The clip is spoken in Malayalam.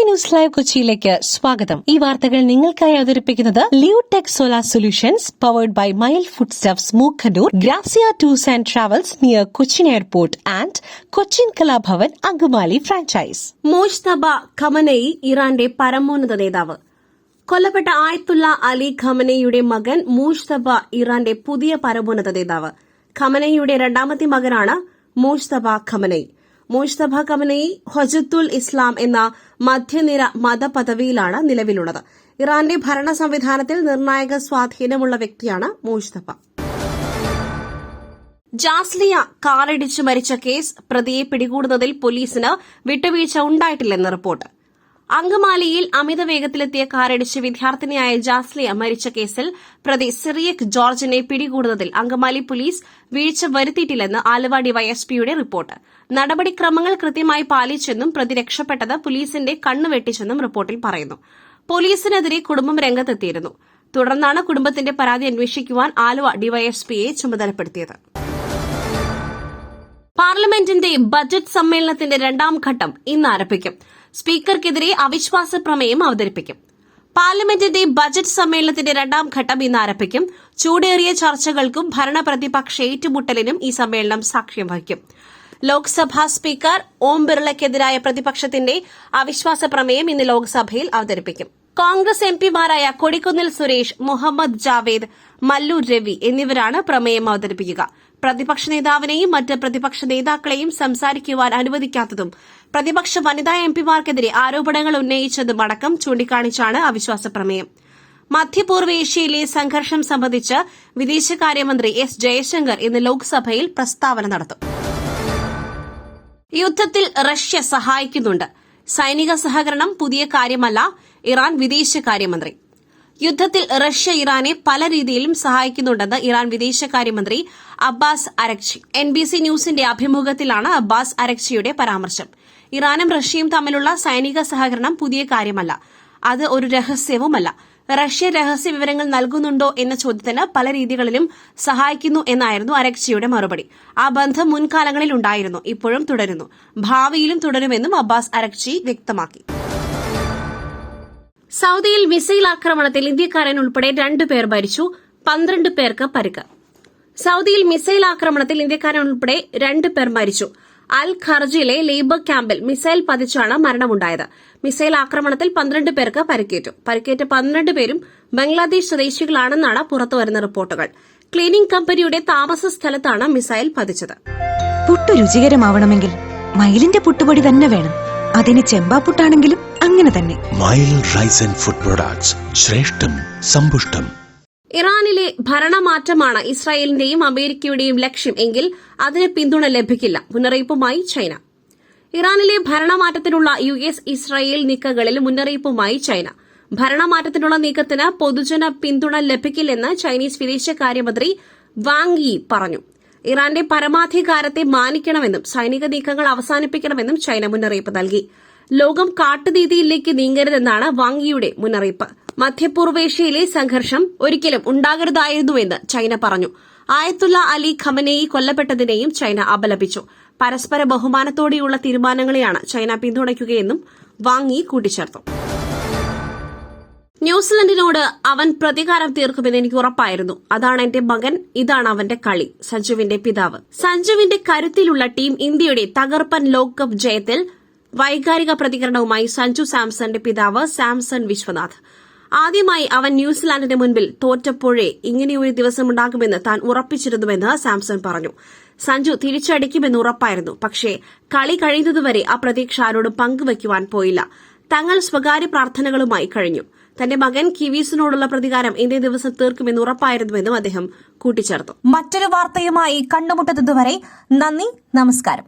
ന്യൂസ് ലൈവ് കൊച്ചിയിലേക്ക് സ്വാഗതം. ഈ വാർത്തകൾ നിങ്ങൾക്കായി അവതരിപ്പിക്കുന്നത് Leotech solar solutions powered by mile food stuffs Mookkannoor, Grazia tours and travels near Cochin airport and Cochin Kalabhavan Angamaly franchise. Mojtaba Khamenei ഇറാന്റെ പരമോന്നത നേതാവ്. കൊല്ലപ്പെട്ട ആയത്തുള്ള അലി ഖമനയുടെ മകൻ മുജ്തബ ഇറാന്റെ പുതിയ പരമോന്നത നേതാവ്. ഖമനയുടെ രണ്ടാമത്തെ മകനാണ് മുജ്തബ ഖമനയി. മുജ്തബ ഖമനയി ഹൊജത്തുൽ ഇസ്ലാം എന്ന മധ്യനിര മതപദവിയിലാണ് നിലവിലുള്ളത്. ഇറാന്റെ ഭരണ സംവിധാനത്തിൽ നിർണായക സ്വാധീനമുള്ള വ്യക്തിയാണ് മുജ്തബ. ജാസ്ലിയ കാറിടിച്ച് മരിച്ച കേസ് പ്രതിയെ പിടികൂടുന്നതിൽ പോലീസിന് വിട്ടുവീഴ്ച ഉണ്ടായിട്ടില്ലെന്ന് റിപ്പോർട്ട്. അങ്കമാലിയിൽ അമിത വേഗത്തിലെത്തിയ കാറിടിച്ച് വിദ്യാർത്ഥിനിയായ ജാസ്ലിയ മരിച്ച കേസിൽ പ്രതി സിറിയക് ജോർജിനെ പിടികൂടുന്നതിൽ അങ്കമാലി പോലീസ് വീഴ്ച വരുത്തിയിട്ടില്ലെന്ന് ആലുവ ഡിവൈഎസ്പിയുടെ റിപ്പോർട്ട്. നടപടിക്രമങ്ങൾ കൃത്യമായി പാലിച്ചെന്നും പ്രതി രക്ഷപ്പെട്ടത് പോലീസിന്റെ കണ്ണുവെട്ടിച്ചെന്നും റിപ്പോർട്ടിൽ പറയുന്നു. പോലീസിനെതിരെ കുടുംബം രംഗത്തെത്തിയിരുന്നു. തുടർന്നാണ് കുടുംബത്തിന്റെ പരാതി അന്വേഷിക്കുവാൻ ആലുവ ഡിവൈഎസ്പിയെ ചുമതലപ്പെടുത്തിയത്. പാർലമെന്റിന്റെ ബജറ്റ് സമ്മേളനത്തിന്റെ രണ്ടാം ഘട്ടം ഇന്ന് ആരംഭിക്കും. സ്പീക്കർക്കെതിരെ അവിശ്വാസ പ്രമേയം അവതരിപ്പിക്കും. പാർലമെന്റിന്റെ ബജറ്റ് സമ്മേളനത്തിന്റെ രണ്ടാം ഘട്ടം ഇന്ന് ആരംഭിക്കും. ചൂടേറിയ ചർച്ചകൾക്കും ഭരണപ്രതിപക്ഷ ഏറ്റുമുട്ടലിനും ഈ സമ്മേളനം സാക്ഷ്യം വഹിക്കും. ലോക്സഭാ സ്പീക്കർ ഓം ബിർളയ്ക്കെതിരായ പ്രതിപക്ഷത്തിന്റെ അവിശ്വാസ പ്രമേയം ഇന്ന് ലോക്സഭയിൽ അവതരിപ്പിക്കും. കോൺഗ്രസ് എംപിമാരായ കൊടിക്കുന്നിൽ സുരേഷ്, മുഹമ്മദ് ജാവേദ്, മല്ലൂർ രവി എന്നിവരാണ് പ്രമേയം അവതരിപ്പിക്കുക. പ്രതിപക്ഷ നേതാവിനെയും മറ്റ് പ്രതിപക്ഷ നേതാക്കളെയും സംസാരിക്കുവാൻ അനുവദിക്കാത്തതും പ്രതിപക്ഷ വനിതാ എംപിമാർക്കെതിരെ ആരോപണങ്ങൾ ഉന്നയിച്ചതും അടക്കം ചൂണ്ടിക്കാണിച്ചാണ് അവിശ്വാസ പ്രമേയം. മധ്യപൂർവേഷ്യയിലെ സംഘർഷം സംബന്ധിച്ച് വിദേശകാര്യമന്ത്രി എസ് ജയശങ്കർ ഇന്ന് ലോക്സഭയിൽ പ്രസ്താവന നടത്തും. യുദ്ധത്തിൽ റഷ്യ സഹായിക്കുന്നുണ്ട്. സൈനിക സഹകരണം പുതിയ കാര്യമല്ല, ഇറാൻ വിദേശകാര്യമന്ത്രി. യുദ്ധത്തിൽ റഷ്യ ഇറാനെ പല രീതിയിലും സഹായിക്കുന്നുണ്ടെന്ന് ഇറാൻ വിദേശകാര്യമന്ത്രി അബ്ബാസ് അരക്ചി. എൻബിസി ന്യൂസിന്റെ അഭിമുഖത്തിലാണ് അബ്ബാസ് അരക്ചിയുടെ പരാമർശം. ഇറാനും റഷ്യയും തമ്മിലുള്ള സൈനിക സഹകരണം പുതിയ കാര്യമല്ല, അത് ഒരു രഹസ്യവുമല്ല. റഷ്യ രഹസ്യ വിവരങ്ങൾ നൽകുന്നുണ്ടോ എന്ന ചോദ്യത്തിന് പല രീതികളിലും സഹായിക്കുന്നു എന്നായിരുന്നു അരക്ചിയുടെ മറുപടി. ആ ബന്ധം മുൻകാലങ്ങളിൽ ഉണ്ടായിരുന്നു, ഇപ്പോഴും തുടരുന്നു, ഭാവിയിലും തുടരുമെന്നും അബ്ബാസ് അരക്ചി വ്യക്തമാക്കി. സൌദിയിൽ മിസൈൽ ആക്രമണത്തിൽ ഇന്ത്യക്കാരൻ ഉൾപ്പെടെ 2 പേർ മരിച്ചു, 12 പേർക്ക് പരിക്ക്. സൌദിയിൽ മിസൈൽ ആക്രമണത്തിൽ ഇന്ത്യക്കാരൻ ഉൾപ്പെടെ 2 പേർ മരിച്ചു. അൽ ഖർജിലെ ലേബർ ക്യാമ്പിൽ മിസൈൽ പതിച്ചാണ് മരണമുണ്ടായത്. മിസൈൽ ആക്രമണത്തിൽ 12 പേർക്ക് പരിക്കേറ്റു. പരിക്കേറ്റ 12 പേരും ബംഗ്ലാദേശ് സ്വദേശികളാണെന്നാണ് പുറത്തുവരുന്ന റിപ്പോർട്ടുകൾ. ക്ലീനിംഗ് കമ്പനിയുടെ താമസ സ്ഥലത്താണ് മിസൈൽ പതിച്ചത്. പുട്ടു രുചികരമാവണമെങ്കിൽ മയിലിന്റെ പുട്ടുപൊടി തന്നെ വേണം. അതിന് ചെമ്പാപ്പുട്ടാണെങ്കിലും അങ്ങനെ തന്നെ. Mile rice and food products, ശ്രേഷ്ഠം സമ്പുഷ്ടം. ഇറാനിലെ ഭരണമാറ്റമാണ് ഇസ്രായേലിന്റെയും അമേരിക്കയുടെയും ലക്ഷ്യം എങ്കിൽ അതിന് പിന്തുണ ലഭിക്കില്ല, മുന്നറിയിപ്പുമായി ചൈന. ഇറാനിലെ ഭരണമാറ്റത്തിനുള്ള US ഇസ്രായേൽ നീക്കങ്ങളിൽ മുന്നറിയിപ്പുമായി ചൈന. ഭരണമാറ്റത്തിനുള്ള നീക്കത്തിന് പൊതുജന പിന്തുണ ലഭിക്കില്ലെന്ന് ചൈനീസ് വിദേശകാര്യമന്ത്രി വാങ് യി പറഞ്ഞു. ഇറാന്റെ പരമാധികാരത്തെ മാനിക്കണമെന്നും സൈനിക നീക്കങ്ങൾ അവസാനിപ്പിക്കണമെന്നും ചൈന മുന്നറിയിപ്പ് നൽകി. ലോകം കാട്ടുനീതിയിലേക്ക് നീങ്ങരുതെന്നാണ് വാങ് യിയുടെ മുന്നറിയിപ്പ്. മധ്യപൂർവേഷ്യയിലെ സംഘർഷം ഒരിക്കലും ഉണ്ടാകരുതായിരുന്നുവെന്ന് ചൈന പറഞ്ഞു. ആയത്തുള്ള അലി ഖമനയി കൊല്ലപ്പെട്ടതിനെയും ചൈന അപലപിച്ചു. പരസ്പര ബഹുമാനത്തോടെയുള്ള തീരുമാനങ്ങളെയാണ് ചൈന പിന്തുണയ്ക്കുകയെന്നും വാങ് യി കൂട്ടിച്ചേർത്തു. ന്യൂസിലൻഡിനോട് അവൻ പ്രതികാരം തീർക്കുമെന്ന് എനിക്ക് ഉറപ്പായിരുന്നു. അതാണ് എന്റെ മകൻ, ഇതാണ് അവന്റെ കളി. സഞ്ജുവിന്റെ പിതാവ്. സഞ്ജുവിന്റെ കരുത്തിലുള്ള ടീം ഇന്ത്യയുടെ തകർപ്പൻ ലോകകപ്പ് ജയത്തിൽ വൈകാരിക പ്രതികരണവുമായി സഞ്ജു സാംസന്റെ പിതാവ് സാംസൺ വിശ്വനാഥ്. ആദ്യമായി അവൻ ന്യൂസിലാൻഡിന് മുൻപിൽ തോറ്റപ്പോഴേ ഇങ്ങനെയൊരു ദിവസമുണ്ടാകുമെന്ന് താൻ ഉറപ്പിച്ചിരുന്നുവെന്ന് സാംസൺ പറഞ്ഞു. സഞ്ജു തിരിച്ചടിക്കുമെന്ന് ഉറപ്പായിരുന്നു. പക്ഷേ കളി കഴിയുന്നതുവരെ ആ പ്രതീക്ഷ ആരോടും പങ്കുവയ്ക്കുവാൻ പോയില്ല. തങ്ങൾ സ്വകാര്യ പ്രാർത്ഥനകളുമായി കഴിഞ്ഞു. തന്റെ മകൻ കിവീസിനോടുള്ള പ്രതികാരം ഇന്നേ ദിവസം തീർക്കുമെന്ന് ഉറപ്പായിരുന്നുവെന്നും അദ്ദേഹം കൂട്ടിച്ചേർത്തു. മറ്റൊരു വാർത്തയുമായി കണ്ടുമുട്ടുന്നതുവരെ നന്ദി, നമസ്കാരം.